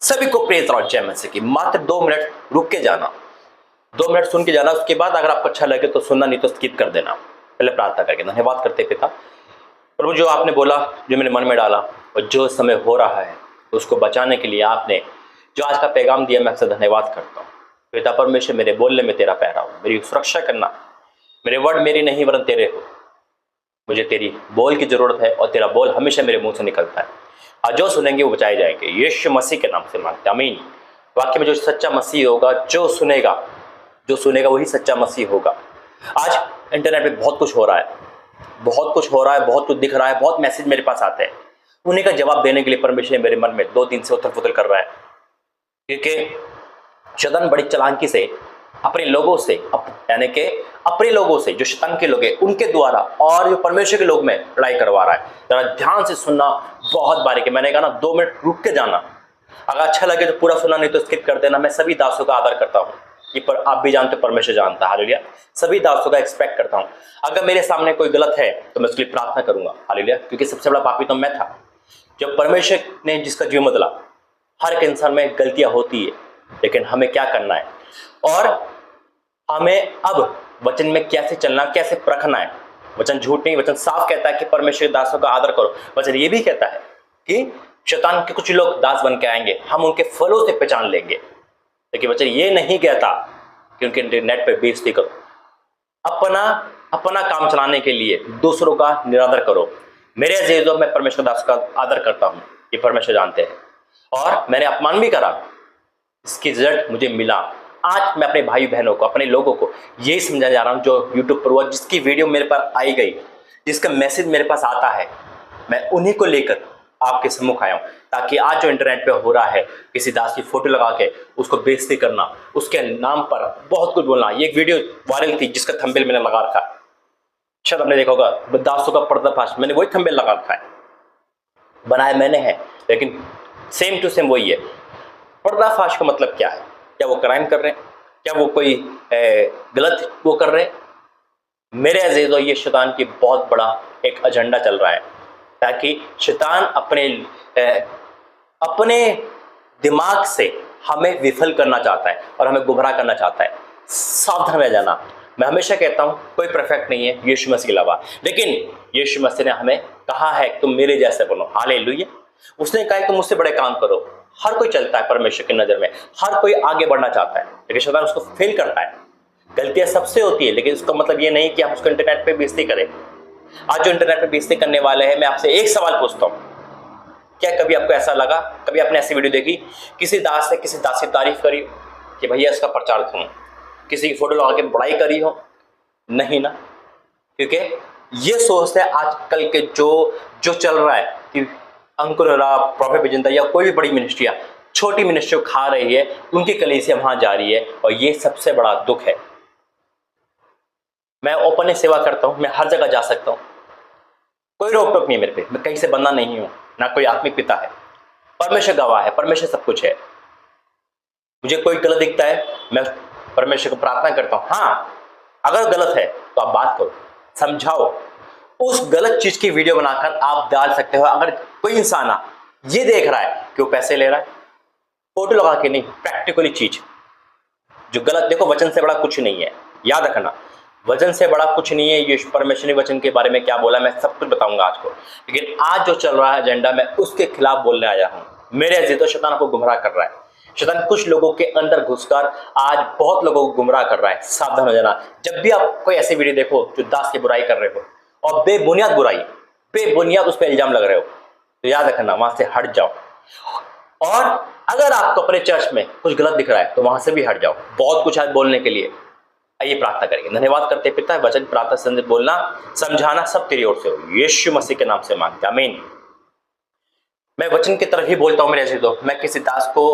सभी को प्रेज और जय मसीह की। मात्र 2 मिनट रुक के जाना, 2 मिनट सुन के जाना। उसके बाद अगर आपको अच्छा लगे तो सुनना, नहीं तो स्किप कर देना। पहले प्रार्थना करके धन्यवाद करते पिता, प्रभु जो आपने बोला, जो मेरे मन में डाला और जो समय हो रहा है उसको बचाने के लिए आपने जो आज का पैगाम दिया, मैं आपसे धन्यवाद करता हूँ। पिता परमेश्वर, मेरे बोलने में तेरा पैरा हो, मेरी सुरक्षा करना। मेरे वर्ड मेरी नहीं वरन तेरे हो। मुझे तेरी बोल की जरूरत है और तेरा बोल हमेशा मेरे मुंह से निकलता है। आज जो सुनेंगे वो बचाए जाएंगे, यीशु मसीह के नाम से मांगते आमीन। वाक्य में जो सच्चा मसीह होगा, जो सुनेगा वही सच्चा मसीह होगा। आज इंटरनेट पे बहुत कुछ हो रहा है, बहुत कुछ दिख रहा है, बहुत मैसेज मेरे पास आते हैं। उन्हीं का जवाब देने के लिए परमेश्वर मेरे मन में 2 दिन से उथल पुथल कर रहा है, क्योंकि शैतान बड़ी चालाकी से अपने लोगों से, यानी कि अपने लोगों से, जो शैतान के लोग हैं उनके द्वारा और जो परमेश्वर के लोग में लड़ाई करवा रहा है। जरा ध्यान से सुनना, बहुत बारीकी। मैंने कहा ना 2 मिनट रुक के जाना। अगर अच्छा लगे तो पूरा सुनना, नहीं तो स्किप कर देना। मैं सभी दासों का आदर करता हूँ, ये पर आप भी जानते हो, परमेश्वर जानता है। हालेलुया। सभी दासों का एक्सपेक्ट करता हूँ। अगर मेरे सामने कोई गलत है तो मैं उसके लिए प्रार्थना करूंगा। हालेलुया। क्योंकि सबसे बड़ा पापी तो मैं था। जब परमेश्वर ने जिसका जीवन बदला, हर एक इंसान में गलतियां होती है, लेकिन हमें क्या करना है और हमें अब वचन में कैसे चलना, कैसे परखना है। वचन झूठ नहीं, वचन साफ कहता है कि परमेश्वर दासों का आदर करो। वचन ये भी कहता है कि शैतान के कुछ लोग दास बन के आएंगे, हम उनके फलों से पहचान लेंगे। लेकिन वचन ये नहीं कहता कि उनके इंटरनेट पे बेइज्जती करो। अपना काम चलाने के लिए दूसरों का निरादर करो। मेरे अजीजों, मैं परमेश्वर दास का आदर करता हूँ, ये परमेश्वर जानते हैं। और मैंने अपमान भी करा, इसकी रिजल्ट मुझे मिला। आज मैं अपने भाई बहनों को, अपने लोगों को यही समझाने जा रहा हूं, जो यूट्यूब पर हुआ, जिसकी वीडियो मेरे पास आई गई, जिसका मैसेज मेरे पास आता है, मैं उन्हीं को लेकर आपके सम्मुख आया हूं। ताकि आज जो इंटरनेट पे हो रहा है, किसी दास की फोटो लगा के उसको बेइज्जती करना, उसके नाम पर बहुत कुछ बोलना। ये एक वीडियो वायरल थी जिसका थंबनेल मैंने लगा रखा है, शायद आपने देखा होगा, दासों का पर्दाफाश। मैंने वही थंबनेल लगा रखा है, बनाया मैंने है, लेकिन सेम टू सेम वही है। पर्दाफाश का मतलब क्या है? क्या वो क्राइम कर रहे हैं? क्या वो कोई गलत वो कर रहे हैं? मेरे अजीजों, ये शैतान की बहुत बड़ा एक एजेंडा चल रहा है, ताकि शैतान अपने दिमाग से हमें विफल करना चाहता है और हमें गुमराह करना चाहता है। सावधान रह जाना। मैं हमेशा कहता हूं, कोई परफेक्ट नहीं है यीशु मसीह के अलावा, लेकिन यीशु मसीह ने हमें कहा है तुम मेरे जैसे बनो। हालेलुया। उसने कहा है तुम मुझसे बड़े काम करो। हर कोई चलता है परमेश्वर की नजर में, हर कोई आगे बढ़ना चाहता है, लेकिन शैतान उसको फेल करता है। गलतियां सबसे होती है, लेकिन इसका मतलब ये नहीं कि हम उसको इंटरनेट पे बेइज्जती करें। आज जो इंटरनेट पे बेइज्जती करने वाले हैं, मैं आपसे एक सवाल पूछता हूं, क्या कभी आपको ऐसा लगा, कभी आपने ऐसी वीडियो देखी, किसी दास ने किसी दास की तारीफ करी कि भैया इसका प्रचार करूं, किसी की फोटो लगा के बड़ाई करी हो? नहीं ना। क्योंकि ये सोचते हैं आजकल के जो चल रहा है कि अंकुर राव, प्रॉफेट विजेंद्र या कोई भी बड़ी मिनिस्ट्रियां छोटी मिनिस्ट्री खा रही है, उनकी कलीसिया वहां जा रही है, और ये सबसे बड़ा दुख है। मैं ओपन सेवा करता हूं, मैं हर जगह जा सकता हूं, कोई रोक टोक नहीं मेरे पे, मैं कहीं से बंधा नहीं हूं, ना कोई आत्मिक पिता है। परमेश्वर गवाह है, परमेश्वर सब कुछ है। मुझे कोई गलत दिखता है, मैं परमेश्वर को प्रार्थना करता हूं। हाँ, अगर गलत है तो आप बात करो, समझाओ। उस गलत चीज की वीडियो बनाकर आप डाल सकते हो। अगर कोई इंसान ये देख रहा है कि वो पैसे ले रहा है, फोटो लगा के नहीं, प्रैक्टिकली चीज जो गलत, देखो वचन से बड़ा कुछ नहीं है, याद रखना, वचन से बड़ा कुछ नहीं है। ये परमेश्वर ने वचन के बारे में क्या बोला, मैं सब कुछ बताऊंगा आज को। लेकिन आज जो चल रहा है एजेंडा, मैं उसके खिलाफ बोलने आया हूं। मेरे अजीजों, तो शैतान को गुमराह कर रहा है। शैतान कुछ लोगों के अंदर घुसकर आज बहुत लोगों को गुमराह कर रहा है। सावधान हो जाना। जब भी आप कोई ऐसी वीडियो देखो जो दास की बुराई कर रहे हो और बेबुनियाद बुराई, बेबुनियाद उस पर इल्जाम लग रहे हो, तो याद रखना, वहां से हट जाओ। और अगर आपको अपने चर्च में कुछ गलत दिख रहा है तो वहां से भी हट जाओ। बहुत कुछ है बोलने के लिए। आइए प्रार्थना करेंगे। धन्यवाद करते पिता, वचन प्रार्थना संदेश बोलना समझाना सब तेरी ओर से हो, यीशु मसीह के नाम से मांगते आमीन। मैं वचन की तरफ ही बोलता हूं मेरे अजीजों। मैं किसी दास को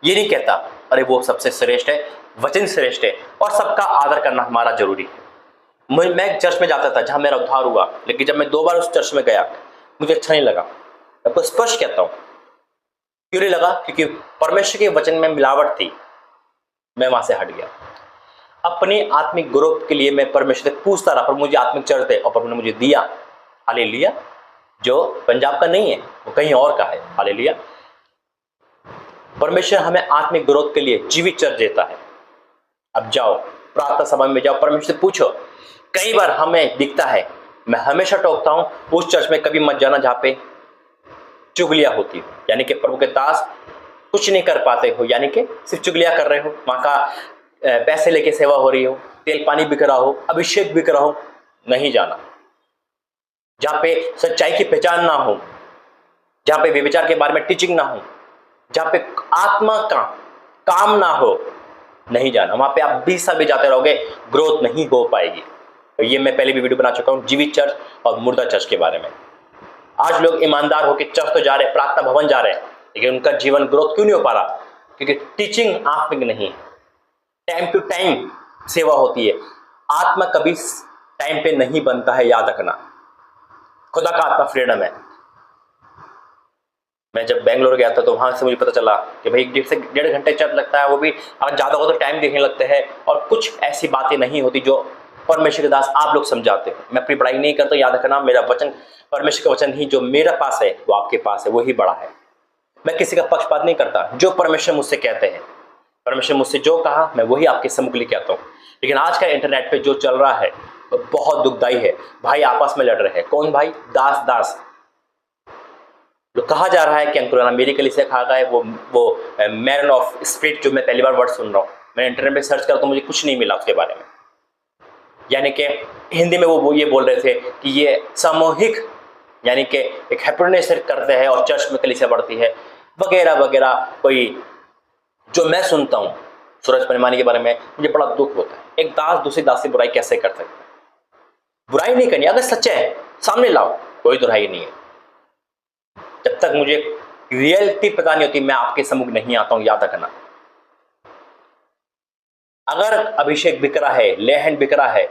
ये नहीं कहता अरे वो सबसे श्रेष्ठ है, वचन श्रेष्ठ है और सबका आदर करना हमारा जरूरी है। मैं चर्च में जाता था जहां मेरा उद्धार हुआ, लेकिन जब मैं 2 बार उस चर्च में गया मुझे अच्छा नहीं लगा। मैं आपको स्पष्ट कहता हूं, क्यों नहीं लगा? क्योंकि परमेश्वर के वचन में मिलावट थी। मैं वहां से हट गया। अपनी आत्मिक ग्रोथ के लिए मैं परमेश्वर से पूछता रहा, पर मुझे आत्मिक चर्च दे, और परमेश्वर ने मुझे दिया। हालेलुया। जो पंजाब का नहीं है, वो कहीं और का है। हालेलुया। परमेश्वर हमें आत्मिक ग्रोथ के लिए जीवित चर्च देता है। अब जाओ प्रार्थना सभा में जाओ, परमेश्वर से पूछो। कई बार हमें दिखता है, मैं हमेशा टोकता हूं, उस चर्च में कभी मत जाना जहां पे चुगलियां होती हो, यानी कि प्रभु के दास कुछ नहीं कर पाते हो, यानी कि सिर्फ चुगलियां कर रहे हो, वहां का पैसे लेके सेवा हो रही हो, तेल पानी बिक रहा हो, अभिषेक बिक रहा हो, नहीं जाना। जहां पे सच्चाई की पहचान ना हो, जहां पे व्यभिचार के बारे में टीचिंग ना हो, जहां पे आत्मा का काम ना हो, नहीं जाना। वहां पे आप 20 साल भी जाते रहोगे, ग्रोथ नहीं हो पाएगी। तो ये मैं पहले भी वीडियो बना चुका हूं जीवित चर्च और मुर्दा चर्च के बारे में। आज लोग ईमानदार होकर चर्च तो जा रहे हैं, प्रार्थना भवन जा रहे हैं, लेकिन उनका जीवन ग्रोथ क्यों नहीं हो पा रहा? क्योंकि टीचिंग आत्मिक नहीं, टाइम टू टाइम सेवा होती है। आत्मा कभी टाइम पे नहीं बनता है, याद रखना। खुदा का आत्मा फ्रीडम है। मैं जब बेंगलोर गया था तो वहां से मुझे पता चला कि भाई 1.5 घंटे चर्च लगता है, वो भी अगर ज्यादा हो तो टाइम देखने लगते हैं, और कुछ ऐसी बातें नहीं होती जो परमेश्वर के दास आप लोग समझाते हो। मैं अपनी पढ़ाई नहीं करता, याद रखना, मेरा वचन परमेश्वर का वचन ही जो मेरे पास है वो आपके पास है, वही बड़ा है। मैं किसी का पक्षपात नहीं करता, जो परमेश्वर मुझसे कहते हैं, परमेश्वर मुझसे जो कहा मैं वही आपके सम्मुख लेके आता हूँ। लेकिन आज का इंटरनेट पे जो चल रहा है वो बहुत दुखदाई है। भाई आपस में लड़ रहे हैं, कौन भाई? दास दास। जो कहा जा रहा है कि अंकुर मेरी कलीसिया खा गए, वो मैन ऑफ स्पिरिट, जो मैं पहली बार वर्ड सुन रहा हूँ। मैंने इंटरनेट पे सर्च करा तो मुझे कुछ नहीं मिला उसके बारे में। यानी कि हिंदी में वो ये बोल रहे थे कि ये सामूहिक, यानी कि एक हैप्पीनेस करते हैं और चर्च में कलीसिया बढ़ती है, वगैरह वगैरह। कोई जो मैं सुनता हूँ सूरज परिमानी के बारे में, मुझे बड़ा दुख होता है। एक दास दूसरी दास से बुराई कैसे कर सकते हैं? बुराई नहीं करनी, अगर सच्चा है सामने लाओ, कोई बुराई नहीं है। जब तक मुझे रियलिटी पता नहीं होती मैं आपके सम्मुख नहीं आता हूं, याद रखना। अगर अभिषेक बिक रहा है, लेहन बिक रहा है,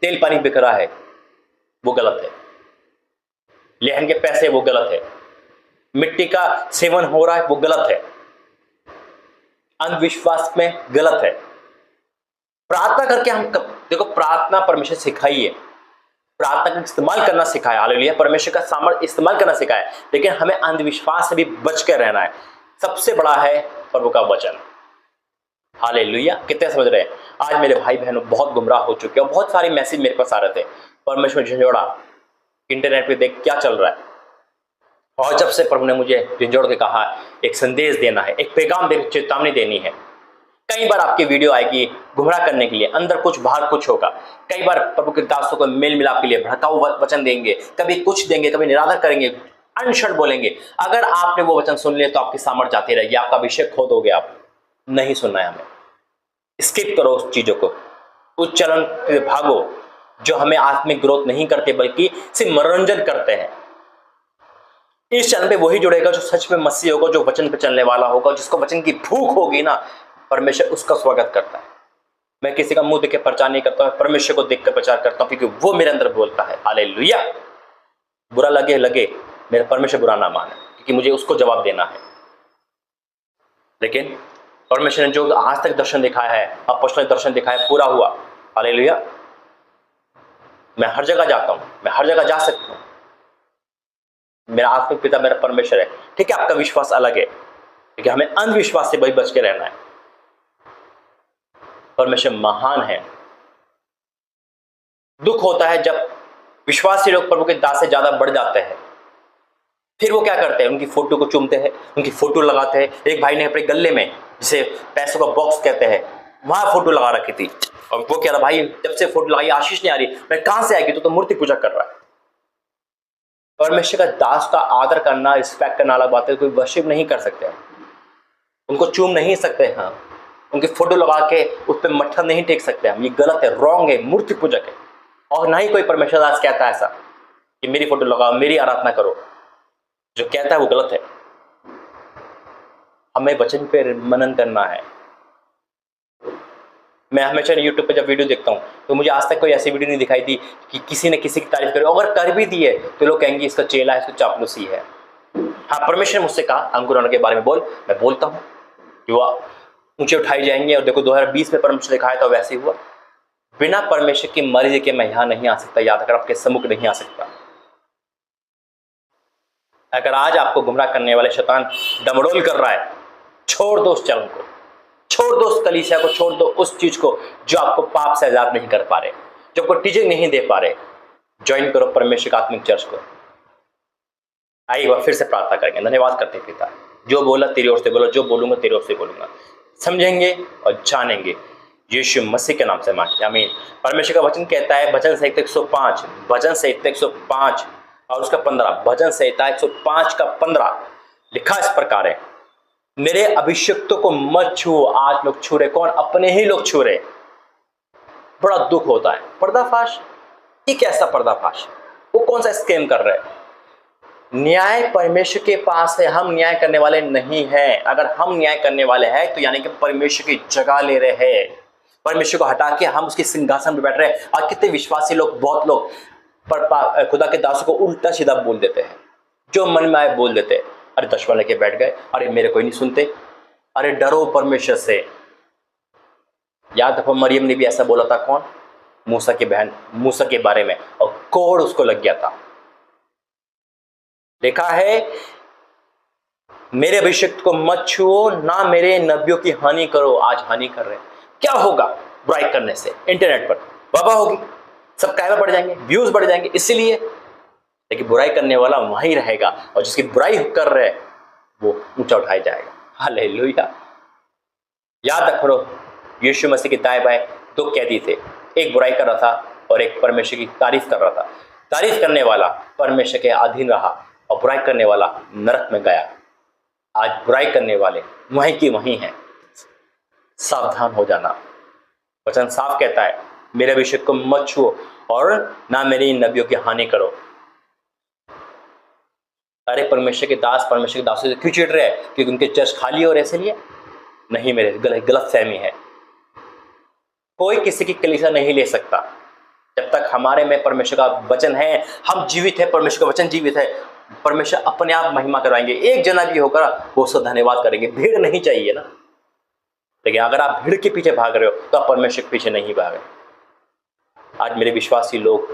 तेल पानी बिक रहा है, वो गलत है। लेहन के पैसे वो गलत है। मिट्टी का सेवन हो रहा है वो गलत है। अंधविश्वास में गलत है। प्रार्थना करके हम देखो, प्रार्थना परमेश्वर सिखाई है, प्रार्थना का इस्तेमाल करना सिखाया, हालेलुया, परमेश्वर का सामर्थ्य इस्तेमाल करना सिखाया। लेकिन हमें अंधविश्वास से भी बच कर रहना है। सबसे बड़ा है प्रभु का वचन, हालेलुया। कितने समझ रहे हैं? आज मेरे भाई बहनों बहुत गुमराह हो चुके हैं, बहुत सारे मैसेज मेरे पास आ रहे थे, परमेश्वर झंझोड़ा, इंटरनेट पे देख क्या चल रहा है। और जब से प्रभु ने मुझे झंझोड़ के कहा एक संदेश देना है, एक पैगाम देने, चेतावनी देनी है। कई बार आपकी वीडियो आएगी गुमराह करने के लिए, अंदर कुछ बाहर कुछ होगा। कई बार प्रभु के दासों को मेल मिलाप के लिए भड़काऊ वचन देंगे, कभी कुछ देंगे, कभी निरादर करेंगे, अनशन बोलेंगे। अगर आपने वो वचन सुन लिया तो आपकी सामर्थ्य जाती रहेगी, आपका अभिषेक खो दोगे। आप नहीं सुनना है हमें, स्किप करो उस चीजों को, उस चलन से भागो जो हमें आत्मिक ग्रोथ नहीं करते बल्कि सिर्फ मनोरंजन करते हैं। इस चैनल पे वही जुड़ेगा जो सच में मसीह होगा, जो वचन पे चलने वाला होगा, जिसको वचन की भूख होगी ना, परमेश्वर उसका स्वागत करता है। मैं किसी का मुंह देख के प्रचार नहीं करता, परमेश्वर को देख कर प्रचार करता हूं, क्योंकि वो मेरे अंदर बोलता है, हालेलुया। बुरा लगे लगे, मेरा परमेश्वर बुरा ना माने, क्योंकि मुझे उसको जवाब देना है। लेकिन परमेश्वर ने जो आज तक दर्शन दिखाया है, अपोस्तल ने दर्शन दिखाया, पूरा हुआ, हालेलुया। मैं हर जगह जाता हूं, मैं हर जगह जा सकता हूं। मेरा आत्मिक पिता मेरा परमेश्वर है। ठीक है, आपका विश्वास अलग है, लेकिन हमें अंधविश्वास से बच के रहना है। परमेश्वर महान है। दुख होता है जब विश्वासी लोग प्रभु के दास से ज्यादा बढ़ जाते हैं। फिर वो क्या करते हैं? उनकी फोटो को चूमते हैं, उनकी फोटो लगाते हैं। एक भाई ने अपने गले में, जिसे पैसों का बॉक्स कहते हैं, वहां फोटो लगा रखी थी, और वो कह रहा भाई जब से फोटो लगाई आशीष नहीं आ रही, मैं कहां से आएगी? तो मूर्ति पूजा कर रहा है। परमेश्वर का दास का आदर करना, रिस्पेक्ट करना अलग बात है। कोई वर्शिप नहीं कर सकते, उनको चूम नहीं सकते, हाँ, उनकी फोटो लगा के उस पर मत्था नहीं टेक सकते हम। ये गलत है, रॉन्ग है, मूर्ति पूजक है। और ना ही कोई परमेश्वर दास कहता है ऐसा कि मेरी फोटो लगाओ, मेरी आराधना करो। जो कहता है वो गलत है। हमें वचन पे मनन करना है। मैं हमेशा यूट्यूब पे जब वीडियो देखता हूँ तो मुझे आज तक कोई ऐसी वीडियो नहीं दिखाई दी कि किसी ने किसी की तारीफ करी। अगर कर भी दी है तो लोग कहेंगे इसका चेला है, इसको चापलूसी है। हाँ, परमेश्वर ने मुझसे कहा अंकुरण के बारे में बोल, मैं बोलता हूँ, जो ऊंचे उठाई जाएंगे। और देखो 2020 में परमेश्वर दिखाया तो वैसे हुआ। बिना परमेश्वर की मर्जी के मैं यहां नहीं आ सकता, याद अगर आपके सम्मुख नहीं आ सकता। अगर आज आपको गुमराह करने वाले शैतान डमडोल कर रहा है, छोड़ दो उस चलन को, छोड़ दो उस कलीसिया को, छोड़ दो उस चीज को जो आपको पाप से आजाद नहीं कर पा रहे, जो आपको टीचिंग नहीं दे पा रहे। ज्वाइन करो परमेश्वर का आत्मिक चर्च को। आइए एक बार फिर से प्रार्थना करेंगे। धन्यवाद करते पिता, जो बोला तेरी ओर से बोला, जो बोलूंगा तेरी ओर से बोलूंगा, समझेंगे और जानेंगे। यीशु मसीह के नाम से मांगते हैं, आमीन। परमेश्वर का वचन कहता है भजन संहिता 105, भजन संहिता 105 और उसका 15, भजन संहिता 105 का 15 लिखा इस प्रकार है, मेरे अभिषिक्तों को मत छुओ। आज लोग छू रहे, कौन? अपने ही लोग छू रहे। बड़ा दुख होता है। पर्दाफाश, ये कैसा पर्दाफाश? वो कौन सा स्कैम कर रहे हैं? न्याय परमेश्वर के पास है, हम न्याय करने वाले नहीं हैं। अगर हम न्याय करने वाले हैं तो यानी कि परमेश्वर की जगह ले रहे हैं, परमेश्वर को हटा के हम उसके सिंहासन पर बैठ रहे हैं। और कितने विश्वासी लोग, बहुत लोग खुदा के दासों को उल्टा सीधा बोल देते हैं, जो मन में आए बोल देते हैं। अरे दुश्मन लेके बैठ गए, अरे मेरे कोई नहीं सुनते। अरे डरो परमेश्वर से। याद रखो मरियम ने भी ऐसा बोला था, कौन? मूसा की बहन, मूसा के बारे में, और कोड़ उसको लग गया था। देखा है, मेरे अभिषेक को मत छुओ, ना मेरे नबियों की हानि करो। आज हानि कर रहे हैं। क्या होगा बुराई करने से? इंटरनेट पर वाह होगी, सब्सक्राइबर बढ़ जाएंगे, व्यूज बढ़ जाएंगे, इसीलिए। लेकिन बुराई करने वाला वहीं रहेगा, और जिसकी बुराई कर रहे हैं वो ऊंचा उठाया जाएगा। हालेलुया। याद रखो, यीशु मसीह के दाएं बाएं दो कैदी थे, एक बुराई कर रहा था और एक परमेश्वर की तारीफ कर रहा था। तारीफ करने वाला परमेश्वर के अधीन रहा और बुराई करने वाला नरक में गया। आज बुराई करने वाले वहीं की वहीं हैं। सावधान हो जाना। वचन साफ कहता है, मेरे अभिषेक को मत छुओ और ना मेरी नबियों की हानि करो। अरे परमेश्वर के दास परमेश्वर के दासों से क्यों चिढ़ रहे हैं? क्योंकि उनके चर्च खाली हो रहे, इसलिए नहीं। मेरे गलत फहमी है। कोई किसी की कलीसिया नहीं ले सकता जब तक हमारे में परमेश्वर का वचन है, हम जीवित है, परमेश्वर का वचन जीवित है। परमेश्वर अपने आप महिमा करवाएंगे। एक जना भी होकर वो सब धन्यवाद करेंगे। भीड़ नहीं चाहिए ना। लेकिन अगर आप भीड़ के पीछे भाग रहे हो तो आप परमेश्वर के पीछे नहीं भागे। आज मेरे विश्वासी लोग,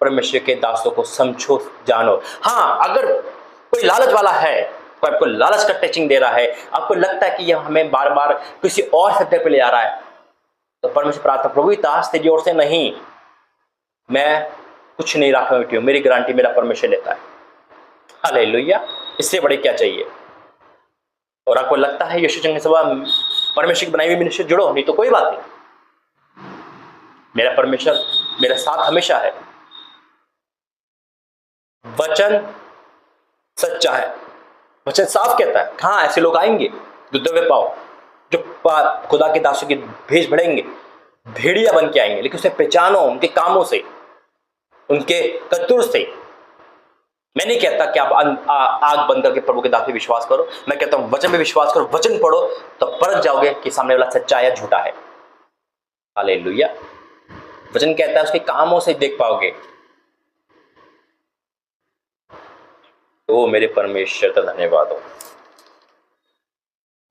परमेश्वर के दासों को समझो, जानो। हाँ, अगर कोई लालच वाला है, कोई आपको लालच का टचिंग दे रहा है, आपको लगता है कि यह हमें बार बार किसी और सत्य पे ले आ रहा है, तो परमेश्वर प्रार्थना, प्रभु दास तेरी ओर से नहीं, मैं कुछ नहीं रखा बैठी हूं, मेरी गारंटी मेरा परमेश्वर लेता है। हालेलुया। इससे बड़े क्या चाहिए? और आपको लगता है यीशु चंग सभा परमेश्वर की बनाई हुई मिनिस्ट्री, जुड़ो, नहीं तो कोई बात नहीं। मेरा परमेश्वर मेरे साथ हमेशा है। वचन सच्चा है, वचन साफ कहता है। कहां ऐसे लोग आएंगे जो दबे पाओ, जो खुदा के दासों की भेष बढ़ेंगे, भेड़िया बन के आएंगे। लेकिन उसे पहचानो उनके कामों से, उनके कतुर से। मैं नहीं कहता कि आप आग बंद करके प्रभु के दास पे विश्वास करो। मैं कहता हूं वचन पे विश्वास करो, वचन पढ़ो, तो परख जाओगे कि सामने वाला सच्चा है या झूठा है। हालेलुया। वचन कहता है उसके कामों से देख पाओगे। तो मेरे परमेश्वर का धन्यवाद हो।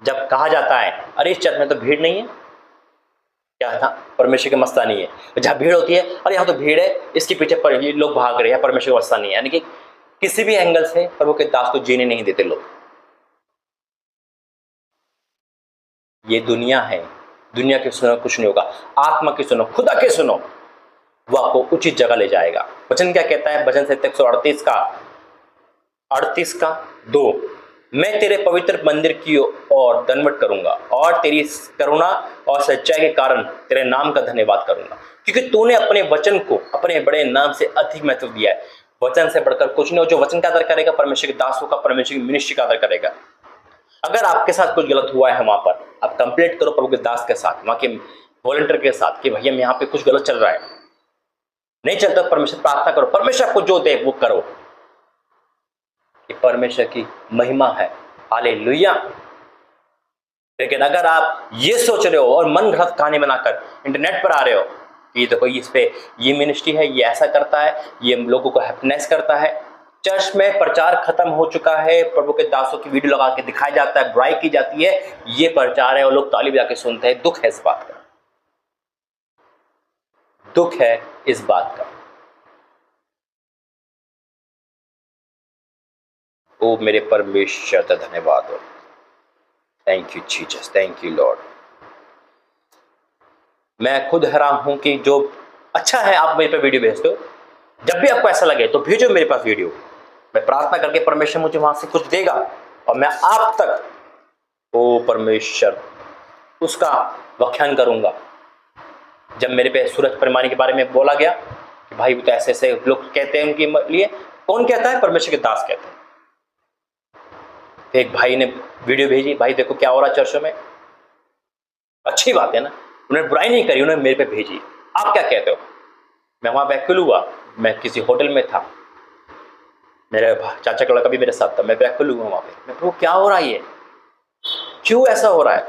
जब कहा जाता है अरे इस चर्च में तो भीड़ नहीं है, क्या था? परमेश्वर की मस्तानी है। जहां भीड़ होती है, अरे यहाँ तो भीड़ है, इसके पीछे पर ये लोग भाग रहे हैं, परमेश्वर की मस्तानी है। यानी कि किसी भी एंगल से प्रभु के दास को जीने नहीं देते लोग। ये दुनिया है, दुनिया के सुनो कुछ नहीं होगा। आत्मा की सुनो, खुदा के सुनो, वो आपको उचित जगह ले जाएगा। वचन क्या कहता है? भजन संहिता 138 का 2, मैं तेरे पवित्र मंदिर की ओर दंडवत करूंगा और तेरी करुणा और सच्चाई के कारण तेरे नाम का धन्यवाद करूंगा, क्योंकि तूने अपने वचन को अपने बड़े नाम से अधिक महत्व दिया है। वचन से बढ़कर कुछ नहीं हो। जो वचन का आदर करेगा, परमेश्वर के दासों का, परमेश्वर की मिनिस्ट्री का आदर करेगा। अगर आपके साथ कुछ गलत हुआ है, वहां पर आप कंप्लेंट करो प्रभु के दास के साथ, वहां के वॉलंटियर के साथ, कि भैया यहाँ पे कुछ गलत चल रहा है, नहीं चलता, परमेश्वर प्रार्थना करो, परमेश्वर आपको जो दे वो करो। परमेश्वर की महिमा है। हालेलुया। लेकिन अगर आप ये सोच रहे हो और मन घड़त कहानी बनाकर इंटरनेट पर आ रहे हो कि देखो इस पे ये मिनिस्ट्री है, ये ऐसा करता है, ये लोगों को हैप्पीनेस करता है, चर्च में प्रचार खत्म हो चुका है, प्रभु के दासों की वीडियो लगा के दिखाया जाता है, बुराई की जाती है, ये प्रचार है और लोग ताली बजा के सुनते हैं। दुख है इस बात का, दुख है इस बात का। ओ मेरे परमेश्वर का धन्यवाद हो। Thank you Jesus, thank you Lord. मैं खुद हैरान हूं कि जो अच्छा है आप मेरे पे वीडियो भेजते हो, जब भी आपको ऐसा लगे तो भेजो मेरे पास वीडियो। मैं प्रार्थना करके परमेश्वर मुझे वहां से कुछ देगा और मैं आप तक, ओ परमेश्वर, उसका व्याख्यान करूंगा। जब मेरे पे सूरज परमानी के बारे में बोला गया कि भाई वो तो ऐसे ऐसे लोग कहते हैं उनके लिए, कौन कहता है? परमेश्वर के दास कहते हैं। एक भाई ने वीडियो भेजी, भाई देखो क्या हो रहा है चर्चों में, अच्छी बात है ना, उन्होंने बुराई नहीं करी, उन्होंने मेरे पे भेजी, आप क्या कहते हो? मैं वहां व्याकुल हुआ, मैं किसी होटल में था, मेरे चाचा का लड़का भी मेरे साथ था, मैं व्याकुल हुआ वहां पे। मैं प्रभु क्या हो रहा है, ये क्यों ऐसा हो रहा है?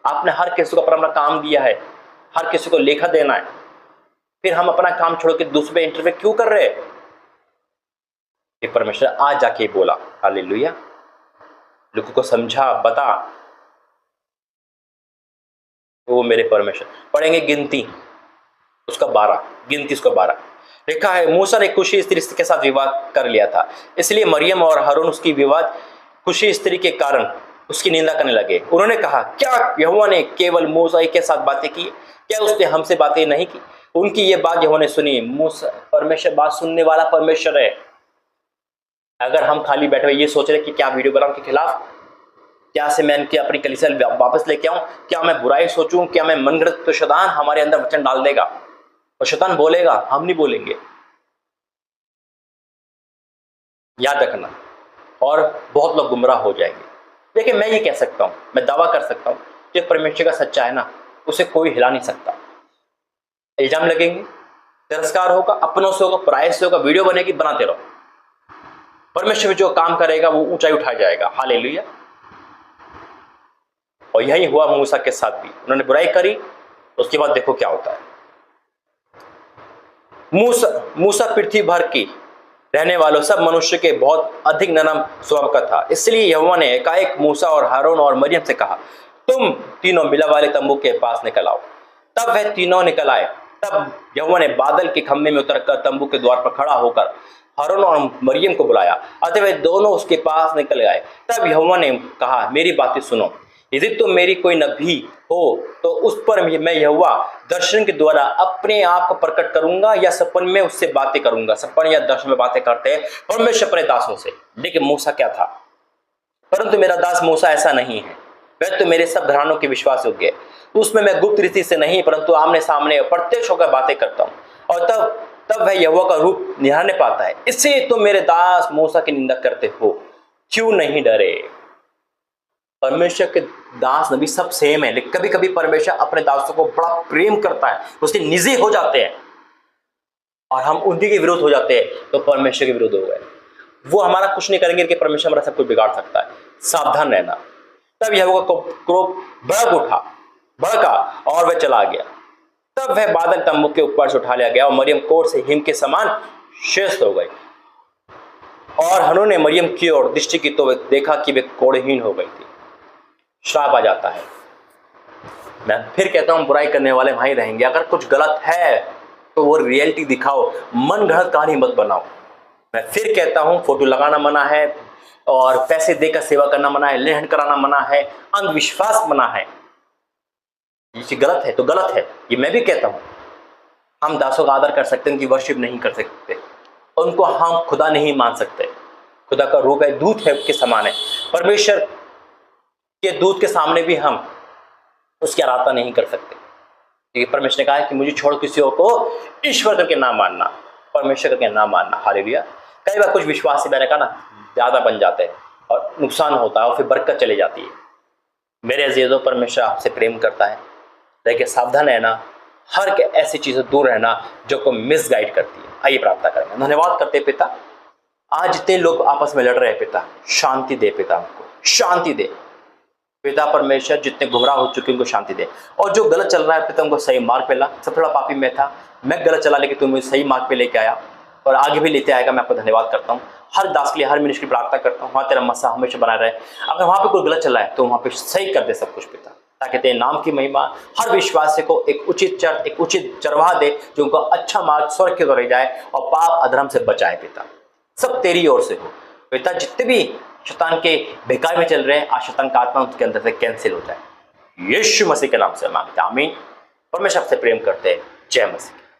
आपने हर किसी को अपना काम दिया है, हर किसी को लेखा देना है, फिर हम अपना काम छोड़ के दूसरे पे इंटरव्यू क्यों कर रहे हैं? ये परमेश्वर आज जाके बोला, हालेलुया, लोगों को समझा, बता। वो मेरे परमेश्वर। पढ़ेंगे गिनती उसका 12, गिनती उसका 12 लिखा है, मूसा ने कुशी स्त्री के साथ विवाह कर लिया था, इसलिए मरियम और हारून उसकी विवाद कुशी स्त्री के कारण उसकी निंदा करने लगे। उन्होंने कहा, क्या यहोवा ने केवल मूसा के साथ बातें की? क्या उसने हमसे बातें नहीं की? उनकी ये बात यहोवा ने सुनी। मूसा, परमेश्वर बात सुनने वाला परमेश्वर है। अगर हम खाली बैठे हुए ये सोच रहे कि क्या वीडियो बनाऊं के खिलाफ, क्या से मैं इनकी अपनी कलीसिया वापस लेके आऊं, क्या मैं बुराई सोचूं, क्या मैं मनगढ़ंत, तो शैतान हमारे अंदर वचन डाल देगा और शैतान बोलेगा, हम नहीं बोलेंगे, याद रखना। और बहुत लोग गुमराह हो जाएंगे। लेकिन मैं ये कह सकता हूं, मैं दावा कर सकता हूं, जो परमेश्वर का सच्चा है ना, उसे कोई हिला नहीं सकता। इल्जाम लगेंगे, तिरस्कार होगा, अपनों से होगा, पराये से होगा, वीडियो बनेगी, बनाते रहो। परमेश्वर जो काम करेगा वो ऊंचाई उठाया जाएगा। हालेलुया। और यही हुआ मूसा के साथ भी, उन्होंने बुराई करी, उसके बाद देखो क्या होता है। मूसा पृथ्वी भर की रहने वालों सब मनुष्य के बहुत अधिक नरम स्वभाव का था, इसलिए यहोवा ने एकाएक मूसा और हारून और मरियम से कहा, तुम तीनों मिला वाले तंबू के पास निकल आओ। तब वह तीनों निकल आए। तब यहोवा ने बादल के खम्भे में उतरकर तंबू के द्वार पर खड़ा होकर हारून और मरियम को बुलाया, अतः वे दोनों उसके पास निकल आए। तब यहोवा ने कहा, मेरी बातें सुनो, यदि तुम मेरी कोई नबी हो तो उस पर मैं यहोवा दर्शन के द्वारा अपने आप को प्रकट करूंगा या सपन में उससे बातें करूंगा। सपन या दर्शन में बातें करते हैं परमेश्वर अपने दासों से। लेकिन मूसा क्या था? परंतु मेरा दास मूसा ऐसा नहीं है, वह तो मेरे सब घरानों के विश्वास योग्य है। उसमें मैं गुप्त रीति से नहीं परंतु आमने सामने प्रत्यक्ष होकर बातें करता हूँ, और तब वह यहोवा का रूप निहारने पाता है। इससे तुम मेरे दास मूसा की निंदा करते हो, क्यों नहीं डरे? परमेश्वर के दास नबी सब सेम है, लेकिन कभी कभी परमेश्वर अपने दासों को बड़ा प्रेम करता है, उसके निजी हो जाते हैं और हम उन्हीं के विरोध हो जाते हैं, तो परमेश्वर के विरोध हो गए। वो हमारा कुछ नहीं करेंगे कि परमेश्वर हमारा सब कुछ बिगाड़ सकता है। सावधान रहना। तब यहोवा का क्रोध भड़का और वह चला गया। तब वह बादल तंबू के ऊपर से उठा लिया गया और मरियम कोढ़ से हिम के समान शेष हो गई। और हारून ने मरियम की ओर दृष्टि की तो देखा कि वे कोढ़हीन हो गई थी। श्राप आ जाता है। मैं फिर कहता हूं, बुराई करने वाले वहीं रहेंगे। अगर कुछ गलत है तो वो रियलिटी दिखाओ, मन गढ़ंत कहानी मत बनाओ। मैं फिर कहता हूं, फोटो लगाना मना है और पैसे देकर सेवा करना मना है, लेहन कराना मना है, अंधविश्वास मना है। ये गलत है तो गलत है, ये मैं भी कहता हूं। हम दासों का आदर कर सकते हैं, उनकी वर्शिप नहीं कर सकते, उनको हम खुदा नहीं मान सकते। खुदा का रूप है, दूत है, उसके समान है। परमेश्वर के दूत के सामने भी हम उसकी आराधना नहीं कर सकते, क्योंकि परमेश्वर ने कहा है कि मुझे छोड़ किसी और को ईश्वर करके ना मानना, परमेश्वर करके ना मानना। हालेलुया। कई बार कुछ विश्वासी मैंने कहा ना, ज़्यादा बन जाते हैं और नुकसान होता है और फिर बरकत चली जाती है। मेरे अजीजों, परमेश्वर आपसे प्रेम करता है, लेकिन सावधान रहना, हर के ऐसी चीज़ें दूर रहना जो को मिसगाइड करती है। आइए प्रार्थना करेंगे। धन्यवाद करते पिता, आज जितने लोग आपस में लड़ रहे हैं पिता, शांति दे पिता, उनको शांति दे पिता। परमेश्वर जितने गुमराह हो चुके उनको शांति दे, और जो गलत चल रहा है पिता उनको सही मार्ग पे ला। सब थोड़ा पापी मैं था, मैं गलत चला, लेकिन तुम मुझे सही मार्ग पे लेके आया और आगे भी लेते आएगा। मैं आपको धन्यवाद करता हूँ। हर दास के लिए, हर मिनिस्ट्री प्रार्थना करता हूँ, वहाँ तेरा मसा हमेशा बना रहे। अगर वहाँ पे कोई गलत चला है तो वहाँ पे सही कर दे सब कुछ पिता, ताकि तेरे नाम की महिमा हर विश्वासी को एक उचित चरवाह दे, जो उनको अच्छा मार्ग स्वर्ग की ओर ले जाए और पाप अधर्म से बचाए पिता। सब तेरी ओर से हो पिता। जितने भी शैतान के बहकावे में चल रहे हैं, आज शैतान का आत्मा उनके अंदर से कैंसिल हो जाए। यीशु मसीह के नाम से मांगते हैं, आमीन। परमेश्वर आपसे प्रेम करते हैं। जय मसीह।